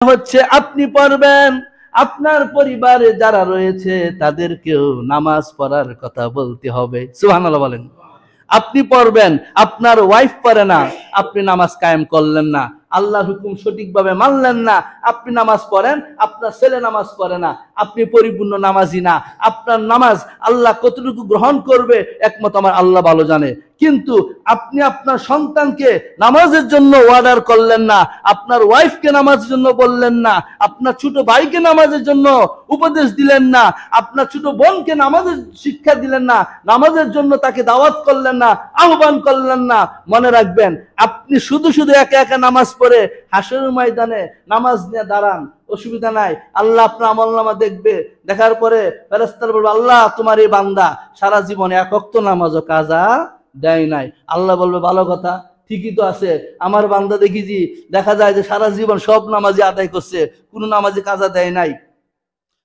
হচ্ছে আপনি পড়বেন, আপনার পরিবারে যারা রয়েছে তাদেরকেও নামাজ পড়ার কথা বলতে হবে। সুবহানাল্লাহ বলেন। আপনি পড়বেন, আপনার ওয়াইফ পড়ে না, আপনি নামাজ কায়েম করলেন না, আল্লাহর হুকুম সঠিকভাবে মানলেন না। আপনি নামাজ পড়েন, আপনার ছেলে নামাজ পড়ে না, আপনি পরিপূর্ণ নামাজি না। আপনার নামাজ আল্লাহ কতটুকু গ্রহণ করবে একমত আমার আল্লাহ ভালো জানে। কিন্তু আপনি আপনার সন্তানকে নামাজের জন্য অর্ডার করলেন না, আপনার ওয়াইফকে নামাজের জন্য বললেন না, আপনার ছোট ভাইকে নামাজের জন্য উপদেশ দিলেন না, আপনার ছোট বোনকে নামাজের শিক্ষা দিলেন না, নামাজের জন্য তাকে দাওয়াত করলেন না, আহ্বান করলেন না। মনে রাখবেন, আপনি শুধু শুধু একা একা নামাজ পড়ে হাসরের ময়দানে নামাজ নিয়ে দাঁড়ান, অসুবিধা নাই। আল্লাহ আপনার আমলনামা দেখবে, দেখার পরে ফেরেশতারা বলবে, আল্লাহ তোমার এই বান্দা সারা জীবনে এক ওয়াক্ত নামাজও কাজা দেয় নাই। আল্লাহ বলবে, ভালো কথা, ঠিকই তো আছে, আমার বান্দা দেখেছি, দেখা যায় যে সারা জীবন সব নামাজি আদায় করছে, কোনো নামাজি কাজা দেয় নাই।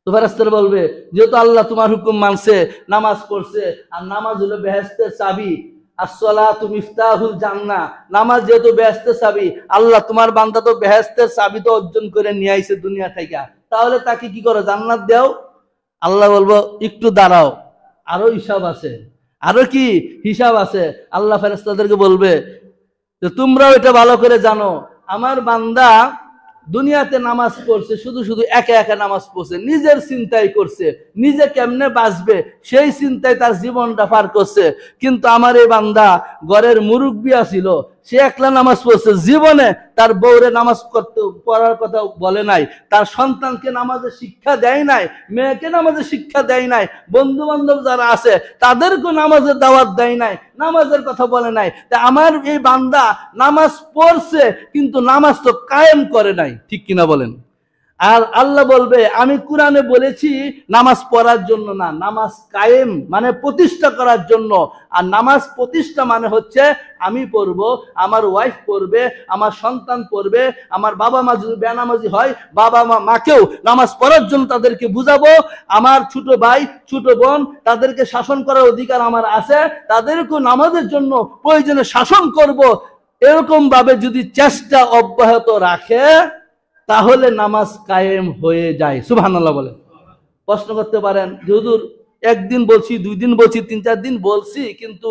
তো ফেরেশতারা বলবে, যেহেতু আল্লাহ তোমার হুকুম মানছে, নামাজ পড়ছে, আর নামাজ হলো বেহেশতের চাবি, আসসালাতু মিফতাহুল জান্নাহ, নামাজ যেহেতু বেহেশতের চাবি, আল্লাহ তোমার বান্দা তো বেহেশতের চাবি তো অর্জন করে নিয়ে আইছে দুনিয়া থেকে, তাহলে তাকে কি করো, জান্নাত দাও। আল্লাহ বলবো, একটু দাঁড়াও, আরো হিসাব আছে, আরো কি হিসাব আছে। আল্লাহ ফেরেশতাদেরকে বলবে যে তোমরাও এটা ভালো করে জানো, আমার বান্দা দুনিয়াতে নামাজ পড়ছে, শুধু শুধু একা একা নামাজ পড়ছে, নিজের চিন্তাই করছে, নিজে কেমনে বাঁচবে সেই চিন্তায় তার জীবনটা পার করছে। কিন্তু আমার এই বান্দা ঘরের মুরব্বী ছিল, সে একলা নামাজ পড়ছে, জীবনে তার বউরে নামাজ পড়ার কথা বলে নাই, তার সন্তানকে নামাজের শিক্ষা দেয় নাই, মেয়েকে নামাজের শিক্ষা দেয় নাই, বন্ধু বান্ধব যারা আছে তাদেরকে নামাজের দাওয়াত দেয় নাই, নামাজের কথা বলে নাই। তা আমার এই বান্দা নামাজ পড়ছে কিন্তু নামাজ তো কায়েম করে নাই, ঠিক কিনা বলেন? আর আল্লাহ বলবে, আমি কোরআনে বলেছি নামাজ পড়ার জন্য না, নামাজ কায়েম মানে প্রতিষ্ঠা করার জন্য। আর নামাজ প্রতিষ্ঠা মানে হচ্ছে আমি পড়ব, আমার ওয়াইফ পড়বে, আমার সন্তান পড়বে, আমার বাবা মা যদি বেনামাজি হয় বাবা মাকেও নামাজ পড়ার জন্য তাদেরকে বুঝাবো, আমার ছোট ভাই ছোট বোন তাদেরকে শাসন করার অধিকার আমার আছে, তাদেরকেও নামাজের জন্য প্রয়োজনে শাসন করব। এরকম ভাবে যদি চেষ্টা অব্যাহত রাখে তাহলে নামাজ কায়েম হয়ে যায়। সুবহানাল্লাহ বলেন। প্রশ্ন করতে পারেন, হুজুর একদিন বলছি, 2 দিন বলছি, 3-4 দিন বলছি, কিন্তু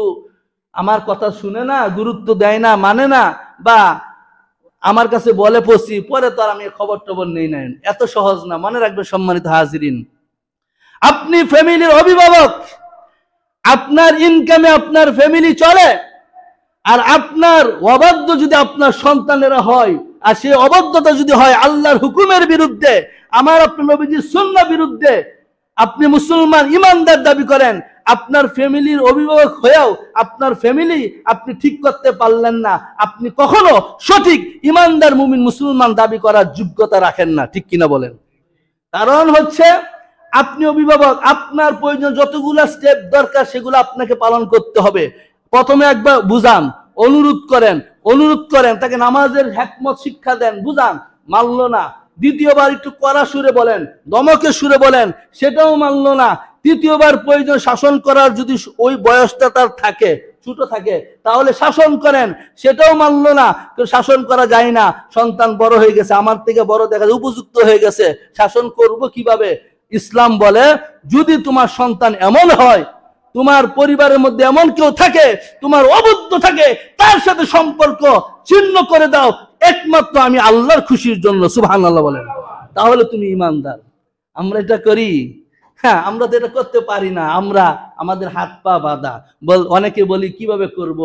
আমার কথা শুনে না, গুরুত্ব দেয় না, মানে না, বা আমার কাছে বলে পড়ছি, পরে তো আর আমি খবর টবর নেই না। এত সহজ না। মনে রাখবে সম্মানিত হাজিরিন, আপনি ফ্যামিলির অভিভাবক, আপনার ইনকামে আপনার ফ্যামিলি চলে, আর আপনার অবাধ্য যদি আপনার সন্তানেরা হয়, আর সেই অবাধ্যতা যদি হয় আল্লাহর হুকুমের বিরুদ্ধে, আমার আপনার নবীজির সুন্নাহর বিরুদ্ধে, আপনি মুসলমান ইমানদার দাবি করেন, আপনার ফ্যামিলির অভিভাবক হয়েও আপনার ফ্যামিলি আপনি ঠিক করতে পারলেন না, আপনি কখনো সঠিক ইমানদার মুমিন মুসলমান দাবি করার যোগ্যতা রাখেন না, ঠিক কিনা বলেন? কারণ হচ্ছে আপনি অভিভাবক, আপনার প্রয়োজন যতগুলো স্টেপ দরকার সেগুলো আপনাকে পালন করতে হবে। প্রথমে একবার বুঝান, অনুরোধ করেন, তাকে নামাজের হিকমত শিক্ষা দেন, বুঝান, মানলো না। দ্বিতীয়বার একটু কড়া সুরে বলেন, দমকের সুরে বলেন, সেটাও মানলো না। তৃতীয়বার প্রয়োজন শাসন করার যদি ওই বয়সটা তার থাকে, ছোট থাকে, তাহলে শাসন করেন, সেটাও মানলো না। শাসন করা যায় না, সন্তান বড় হয়ে গেছে, আমার থেকে বড় দেখা যায়, উপযুক্ত হয়ে গেছে, শাসন করব কিভাবে? ইসলাম বলে, যদি তোমার সন্তান এমন হয়, তোমার পরিবারের মধ্যে এমন কেউ থাকে, তোমার অবদ্ধ থাকে, তার সাথে সম্পর্ক ছিন্ন করে দাও, একমাত্র আমি আল্লাহর খুশির জন্য। সুবহানাল্লাহ বলেন। তাহলে তুমি ইমানদার। আমরা এটা করি? হ্যাঁ, আমরা তো এটা করতে পারি না। আমরা আমাদের হাত পা বাঁধা। অনেকে বলি কিভাবে করব,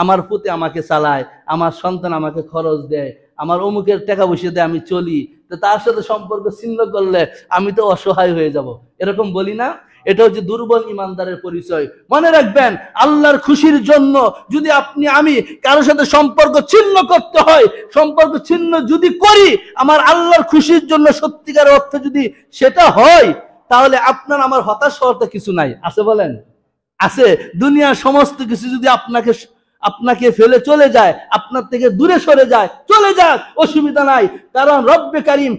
আমার পুতে আমাকে চালায়, আমার সন্তান আমাকে খরচ দেয়, আমার অমুকের টাকা পয়সা দেয়, আমি চলি, তো তার সাথে সম্পর্ক ছিন্ন করলে আমি তো অসহায় হয়ে যাব, এরকম বলি না? এটা হচ্ছে দুর্বল ইমানদারের পরিচয়। মনে রাখবেন, আল্লাহর খুশির জন্য যদি আমি কারোর সাথে সম্পর্ক ছিন্ন করতে হয়, সম্পর্ক ছিন্ন যদি করি আমার আল্লাহর খুশির জন্য, সত্যিকার অর্থে যদি সেটা হয়, তাহলে আপনার আমার হতাশ হওয়ার তো কিছু নাই, আছে বলেন? আছে। দুনিয়ার সমস্ত কিছু যদি আপনাকে ফেলে চলে যায়, আপনার থেকে দূরে সরে যায়, চলে যাক, অসুবিধা নাই। কারণ রব্বে কারিম,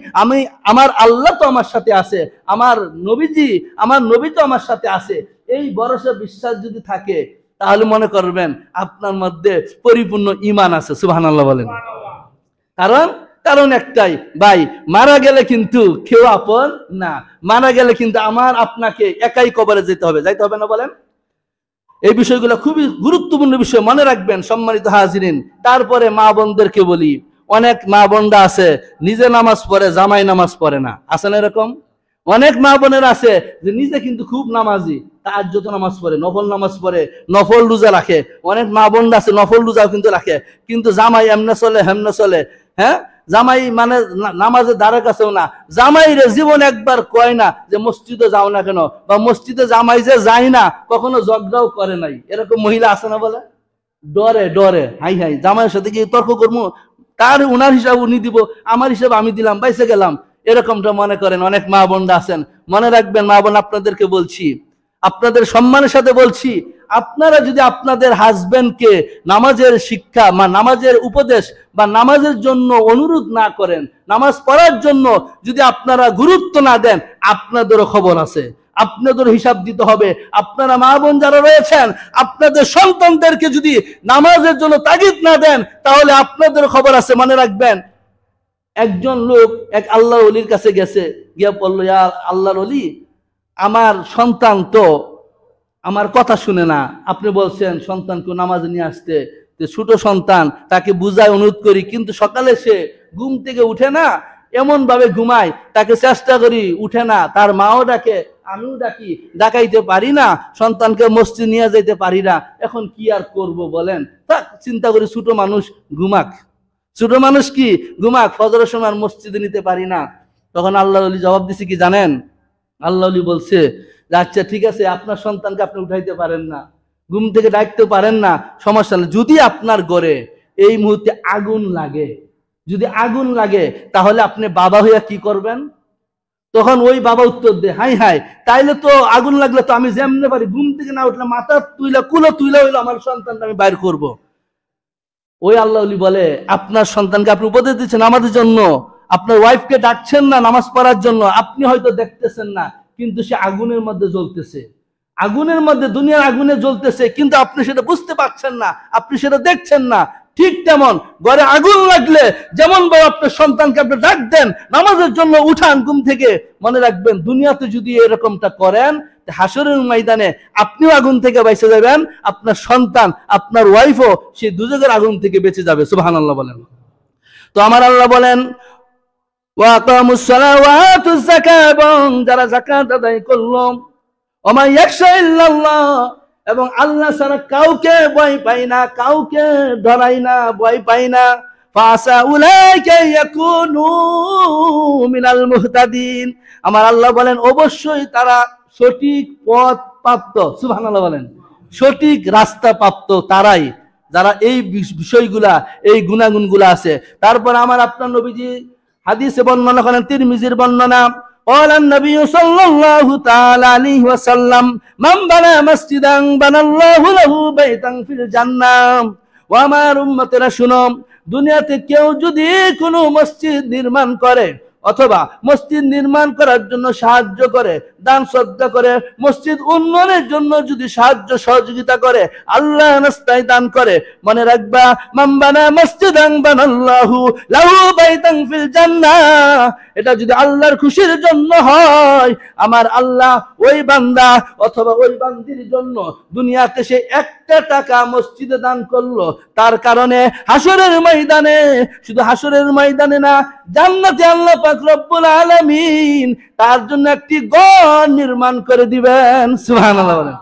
আমার আল্লাহ তো আমার সাথে আছে, আমার নবী তো আমার সাথে আছে। এই ভরসা বিশ্বাস যদি থাকে তাহলে মনে করবেন আপনার মধ্যে পরিপূর্ণ ঈমান আছে। সুবহানাল্লাহ বলেন। কারণ কারণ একটাই, ভাই মারা গেলে কিন্তু কেউ আপন না, মারা গেলে কিন্তু আমার আপনাকে একাই কবরে যেতে হবে, যাইতে হবে না বলেন? এই বিষয়গুলো খুবই গুরুত্বপূর্ণ বিষয়, মনে রাখবেন সম্মানিত হাজিরিন। তারপরে মা বোনদেরকে বলি, অনেক মা বোনরা আছে নিজে নামাজ পড়ে, জামাই নামাজ পড়ে না, আছে না এরকম? অনেক মা বোনের আছে যে নিজে কিন্তু খুব নামাজি, তাহাজ্জুদ নামাজ পড়ে, নফল নামাজ পড়ে, নফল রোজা রাখে। অনেক মা বোনরা আছে নফল রোজাও কিন্তু রাখে, কিন্তু জামাই এমনে চলে হেমনে চলে। হ্যাঁ, জামাই মানে নামাজের ধারে কাছেও না। জামাই রে জীবন একবার কয় না যে মসজিদে যাও না কেন, বা মসজিদে জামাই যে যায় না কখনো ঝগড়াও করে নাই, এরকম মহিলা আছে না বলে? ডরে ডরে হাই হাই জামাইয়ের সাথে কি তর্ক করবো, তার উনার হিসাব উনি দিব, আমার হিসাব আমি দিলাম, বাইসে গেলাম, এরকমটা মনে করেন অনেক মা বোনরা আছেন। মনে রাখবেন মা বোন, আপনাদেরকে বলছি, আপনাদের সম্মানের সাথে বলছি, আপনারা যদি আপনাদের হাজবেন্ডকে নামাজের শিক্ষা বা নামাজের উপদেশ বা নামাজের জন্য অনুরোধ না করেন, নামাজ পড়ার জন্য যদি আপনারা গুরুত্ব না দেন, আপনাদেরও খবর আছে, আপনাদের হিসাব দিতে হবে। আপনারা মা বোন যারা রয়েছেন, আপনাদের সন্তানদেরকে যদি নামাজের জন্য তাগিদ না দেন, তাহলে আপনাদের খবর আছে। মনে রাখবেন, একজন লোক এক আল্লাহর ওলির কাছে গেছে, গিয়া বলল, ইয়া আল্লাহর ওলি, আমার সন্তান তো আমার কথা শুনে না, আপনি বলছেন সন্তানকে নামাজে নিয়ে আসতে, ছোট সন্তান, তাকে বুঝায় অনুরোধ করি, কিন্তু সকালে সে ঘুম থেকে উঠে না, এমন ভাবে ঘুমায়, তাকে চেষ্টা করি উঠে না, তার মাও ডাকে আমিও ডাকি, ডাকাইতে পারি না, সন্তানকে মসজিদ নিয়ে যাইতে পারি না, এখন কি আর করব বলেন? থাক, চিন্তা করি ছোট মানুষ ঘুমাক, ছোট মানুষ কি ঘুমাক, ফজরের সময় আর মসজিদে নিতে পারি না। তখন আল্লাহ ওলি জবাব দিছে কি জানেন? আল্লাহ ওলি বলছে, আচ্ছা ঠিক আছে, আপনার সন্তানকে আপনি উঠাইতে পারেন না, ঘুম থেকে ডাকতে পারেন না, সমস্যা নেই, যদি আপনার ঘরে এই মুহূর্তে আগুন লাগে, যদি আগুন লাগে, তাহলে আপনি বাবা হইয়া কি করবেন? তখন ওই বাবা উত্তর দে, হাই হাই, তাইলে তো আগুন লাগলে তো আমি যেমনে পারি ঘুম থেকে না উঠলে মাথা তুইলা কুলো তুইলা হইলো আমার সন্তানটা আমি বাইর করব। ওই আল্লাহ বলে, আপনার সন্তানকে আপনি উপদেশ দিচ্ছেন নামাজের জন্য, আপনার ওয়াইফকে ডাকছেন না নামাজ পড়ার জন্য, আপনি হয়তো দেখতেছেন না, কিন্তু সে আগুনের মধ্যে জ্বলতেছে, আগুনের মধ্যে, দুনিয়ার আগুনে জ্বলতেছে, কিন্তু আপনি সেটা বুঝতে পারছেন না, আপনি সেটা দেখছেন না। ঠিক তেমন ঘরে আগুন লাগলে যেমন ভাবে আপনার সন্তানকে আপনি ডাক দেন নামাজের জন্য, উঠান ঘুম থেকে, মনে রাখবেন দুনিয়াতে যদি এরকমটা করেন, হাসরের ময়দানে আপনিও আগুন থেকে বেঁচে যাবেন, আপনার সন্তান, আপনার ওয়াইফও সেই দুজকের আগুন থেকে বেঁচে যাবে। সুবহানাল্লাহ বলেন। তো আমার আল্লাহ বলেন, ওয়াকামুস সালাহ ওয়া আতুজ যাকাত, এবং যারা যাকাত আদায় করলো, ওমা ইয়াখশা ইল্লাল্লাহ, এবং আল্লাহ ছাড়া কাউকে ভয় পাই না, কাউকে ডরাই না, ভয় পাই না, ফাসা উলাইকা ইয়াকুনু মিনাল মুহতাদিন। আমার আল্লাহ বলেন, অবশ্যই তারা সঠিক পথ প্রাপ্ত। সুবহানাল্লাহ বলেন, সঠিক রাস্তা প্রাপ্ত তারাই, যারা এই বিষয়গুলা, এই গুণাগুণগুলা আছে। তারপর আমার আপনার নবীজি হাদিসে বর্ণনা করেন, তিরমিজির বর্ণনা, قال النبي صلى الله تعالى عليه وسلم من بنى مسجدا بنى الله له بيتا في الجنة। ও আমার উম্মতেরা শুনো, দুনিয়াতে কেউ যদি কোনো মসজিদ নির্মাণ করে, অথবা মসজিদ নির্মাণ করার জন্য সাহায্য করে, দান সদকা করে, মসজিদ উন্নয়নের জন্য যদি সাহায্য সহযোগিতা করে, আল্লাহ রাস্তায় দান করে, মনে রাখবা, মান বানা মাসজিদান বানাল্লাহু লাহু বাইতান ফিল জান্নাহ, এটা যদি আল্লাহর খুশির জন্য হয়, আমার আল্লাহ ওই বান্দা অথবা ওই বান্দির জন্য দুনিয়াতে সে একটা টাকা মসজিদে দান করলো, তার কারণে হাসরের ময়দানে, শুধু হাসরের ময়দানে না, জান্নাতে আল্লাহ পাক রব্বুল আলামিন তার জন্য একটি ঘর নির্মাণ করে দিবেন। সুবহানাল্লাহ বলেন।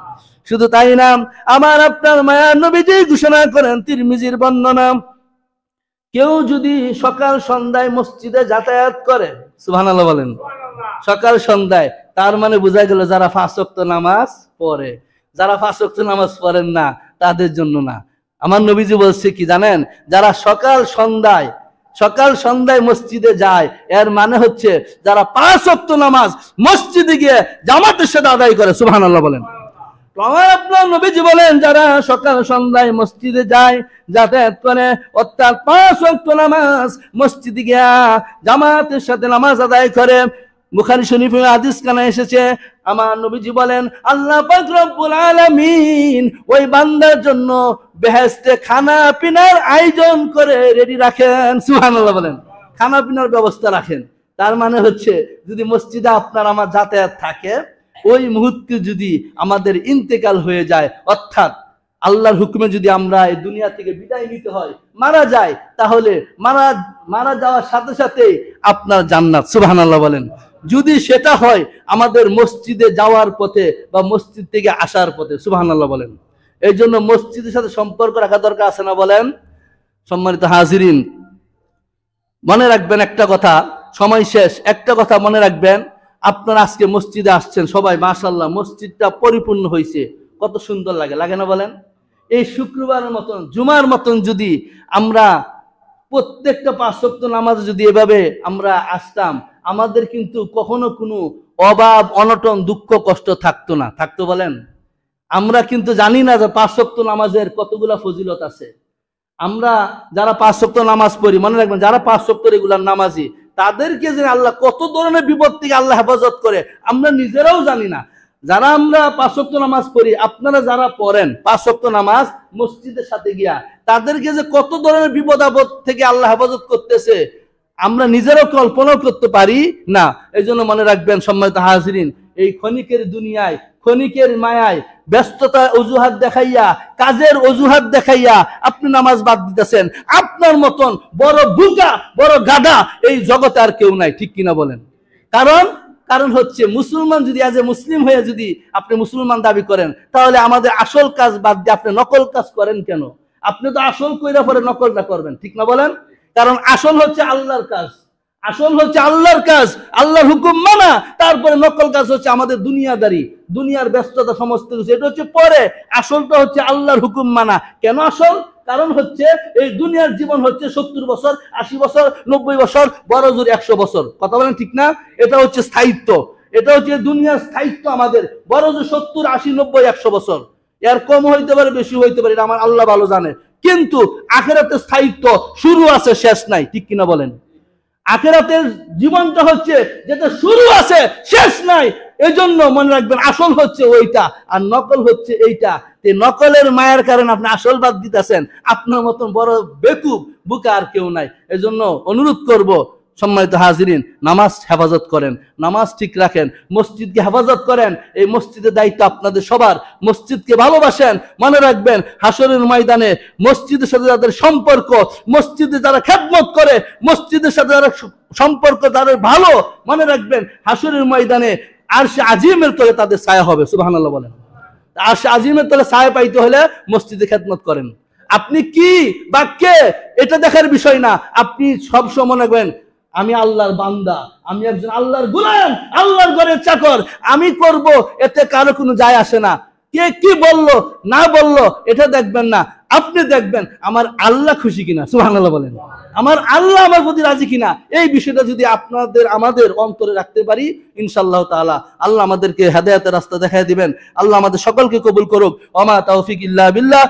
শুধু তাই না, আমার আপনার মায়ার নবীজি ঘোষণা করেন, তিরমিজির বর্ণনা, কেউ যদি সকাল সন্ধ্যায় মসজিদে যাতায়াত করে, সুবহানাল্লাহ বলেন, সকাল সন্ধ্যায়, তার মানে বোঝা গেল যারা 5 ওয়াক্ত নামাজ পড়ে, যারা 5 ওয়াক্ত নামাজ পড়েন না তাদের জন্য না। আমার নবীজি বলছে কি জানেন, যারা সকাল সন্ধ্যায় মসজিদে যায়, এর মানে হচ্ছে যারা 5 ওয়াক্ত নামাজ মসজিদে গিয়ে জামাতের সাথে আদায় করে। সুবহানাল্লাহ বলেন। আমার আপনার নবীজি বলেন, যারা সকাল সন্ধ্যায় মসজিদে যায়, যাতায়াত করে, অর্থাৎ 5 ওয়াক্ত নামাজ মসজিদে গিয়া জামাতের সাথে নামাজ আদায় করে, বুখারী শরীফে হাদিস কানে এসেছে, আমার নবীজি বলেন, আল্লাহ পাক রব্বুল আলামিন ওই বান্দার জন্য বেহেশতে খানা পিনার আয়োজন করে রেডি রাখেন। সুবহানাল্লাহ বলেন। খানা পিনার ব্যবস্থা রাখেন। তার মানে হচ্ছে যদি মসজিদে আপনার আমার যাতায়াত থাকে, ওই মুহূর্তে যদি আমাদের ইন্তেকাল হয়ে যায়, অর্থাৎ আল্লাহর হুকুমে যদি আমরা এই দুনিয়া থেকে বিদায় নিতে হয়, মারা যায়, তাহলে মারা যাওয়ার সাথে সাথে আপনার জান্নাত। সুবহানাল্লাহ বলেন। যদি সেটা হয় আমাদের মসজিদে যাওয়ার পথে বা মসজিদ থেকে আসার পথে। সুবহানাল্লাহ বলেন। এই জন্য মসজিদের সাথে সম্পর্ক রাখা দরকার আছে না বলেন? সম্মানিত হাজিরিন, মনে রাখবেন একটা কথা, সময় শেষ, একটা কথা মনে রাখবেন, আপনারা আজকে মসজিদে আসছেন সবাই, মাশাআল্লাহ মসজিদটা পরিপূর্ণ হয়েছে, কত সুন্দর লাগে, লাগে না বলেন? এই শুক্রবারের মতন, জুমার মতন যদি আমরা প্রত্যেকটা 5 ওয়াক্ত নামাজে যদি এভাবে আমরা আসতাম, আমাদের কিন্তু কখনো কোনো অভাব অনটন দুঃখ কষ্ট থাকতো না। থাকতো বলেন? আমরা কিন্তু জানি না যে 5 ওয়াক্ত নামাজের কতগুলা ফজিলত আছে। আমরা যারা 5 ওয়াক্ত নামাজ পড়ি, মনে রাখবেন যারা 5 ওয়াক্ত রেগুলার নামাজি, তাদেরকে যে আল্লাহ কত ধরনের বিপদ থেকে আল্লাহ হেফাজত করে আমরা নিজেরাও জানি না। যারা আমরা 5 ওয়াক্ত নামাজ পড়ি, আপনারা যারা পড়েন 5 ওয়াক্ত নামাজ মসজিদের সাথে গিয়া, তাদেরকে যে কত ধরনের বিপদ আপদ থেকে আল্লাহ হেফাজত করতেছে আমরা নিজেরাও কল্পনা করতে পারি না। এই জন্য মনে রাখবেন সম্মানিত হাজিরিন, এই ক্ষণিকের দুনিয়ায়, ক্ষণিকের মায়ায়, ব্যস্ততা অজুহাত দেখাইয়া, কাজের অজুহাত দেখাইয়া আপনি নামাজ বাদ দিতেছেন। আপনার মতন বড় বুকা, বড় গাধা এই জগতে আর কেউ নাই, ঠিক কিনা বলেন? কারণ হচ্ছে মুসলমান যদি আজ মুসলিম হয়ে যদি আপনি মুসলমান দাবি করেন, তাহলে আমাদের আসল কাজ বাদ দিয়ে আপনি নকল কাজ করেন কেন? আপনি তো আসল কইরা পরে নকলটা করবেন, ঠিক না বলেন? কারণ আসল হচ্ছে আল্লাহর কাজ, আসল হচ্ছে আল্লাহর কাজ, আল্লাহর হুকুম মানা। তারপরে নকল কাজ হচ্ছে আমাদের দুনিয়াদারি, দুনিয়ার ব্যস্ততা, সমস্ত কিছু, এটা হচ্ছে পরে। আসলটা হচ্ছে আল্লাহর হুকুম মানা। কেন আসল? কারণ হচ্ছে এই দুনিয়ার জীবন হচ্ছে 70 বছর, 80 বছর, 90 বছর, বড় জোর 100 বছর। কথা বলেন ঠিক না? এটা হচ্ছে স্থায়িত্ব, এটা হচ্ছে দুনিয়ার স্থায়িত্ব আমাদের, বড় জোর 70, 80, 90, 100 বছর। এর কম হইতে পারে, বেশি হইতে পারে, এটা আমার আল্লাহ ভালো জানে। কিন্তু আখিরাতের স্থায়িত্ব শুরু আছে, শেষ নাই, ঠিক কিনা বলেন? আখিরাতের জীবনটা হচ্ছে যেটা শুরু আছে শেষ নাই। এজন্য মনে রাখবেন আসল হচ্ছে ওইটা আর নকল হচ্ছে এইটা। এই নকলের মায়ের কারণে আপনি আসল বাদ দিতেছেন। আপনার মতন বড় বেকুব বুকা আর কেউ নাই। এজন্য অনুরোধ করব সম্মানিত হাজিরিন, নামাজ হেফাজত করেন, নামাজ ঠিক রাখেন, মসজিদকে হেফাজত করেন। এই মসজিদের দায়িত্ব আপনাদের সবার। মসজিদকে ভালোবাসেন। মনে রাখবেন হাসরের ময়দানে মসজিদের সাথে যাদের সম্পর্ক, মসজিদে যারা খেদমত করে, মসজিদের সাথে যারা সম্পর্ক তাদের ভালো, মনে রাখবেন হাসরের ময়দানে আরশে আজিমের তলে তাদের ছায়া হবে। সুবহানাল্লাহ বলেন। আরশে আজিমের তলে ছায়া পাইতে হলে মসজিদে খেদমত করেন। আপনি কি বা কে এটা দেখার বিষয় না। আপনি সব সময় মনে রাখবেন আমি আল্লাহর বান্দা, আমি একজন আল্লাহর গোলাম, আল্লাহর ঘরের চাকর, আমি করব, এতে কারো কোনো যায় আসে না। কে কি বললো না বললো এটা দেখবেন না, আপনি দেখবেন আমার আল্লাহ খুশি কিনা। সুবহানাল্লাহ বলেন। আমার আল্লাহ আমার প্রতি রাজি কিনা, এই বিষয়টা যদি আমাদের অন্তরে রাখতে পারি, ইনশাআল্লাহ তাআলা আল্লাহ আমাদেরকে হেদায়েতের রাস্তা দেখায় দিবেন। আল্লাহ আমাদের সকলকে কবুল করুক। ওমা তাওফিক ইল্লা বিল্লাহ।